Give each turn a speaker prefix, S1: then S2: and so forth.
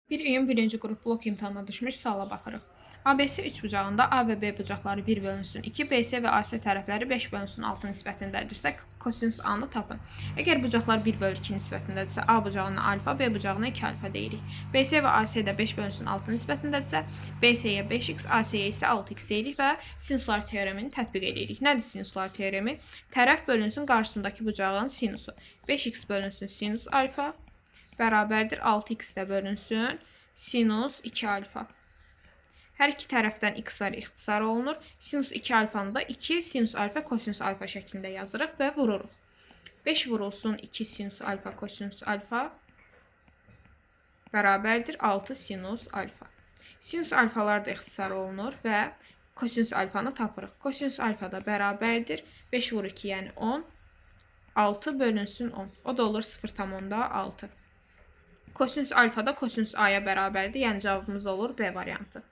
S1: 1 iyun 1-ci qrup blok imtahanına düşmüş suala baxırıq. ABC üçbucağında A və B bucaqları 1 bölünsün 2, BC və AC tərəfləri 5 bölünsün 6 nisbətindədirsə, kosinus A-nı tapın. Əgər bucaqlar 1 bölü 2 nisbətindədirsə, A bucağına alfa, B bucağına 2 alfa deyirik. BC və AC də 5 bölünsün 6 nisbətindədirsə, BC-yə 5x, AC-yə isə 6x deyirik və sinuslar teoremini tətbiq edirik. Nədir sinuslar teoremi? Tərəf bölünsün qarşısındakı bucağın sinusu. 5x bölünsün sinus alfa bərabərdir 6x də bölünsün sinus 2 alfa. Hər iki tərəfdən x-lar ixtisar olunur. Sinus 2 alfanı da 2 sinus alfa kosinus alfa şəklində yazırıq və vururuq. 5 vurulsun 2 sinus alfa kosinus alfa bərabərdir 6 sinus alfa. Sinus alfalar da ixtisar olunur və kosinus alfanı tapırıq. Kosinus alfa da bərabərdir 5 vur 2 yəni 10. 6 bölünsün 10. O da olur 0,6. Kosinus alfa da kosinus A-ya bərabərdir. Yəni cavabımız olur B variantı.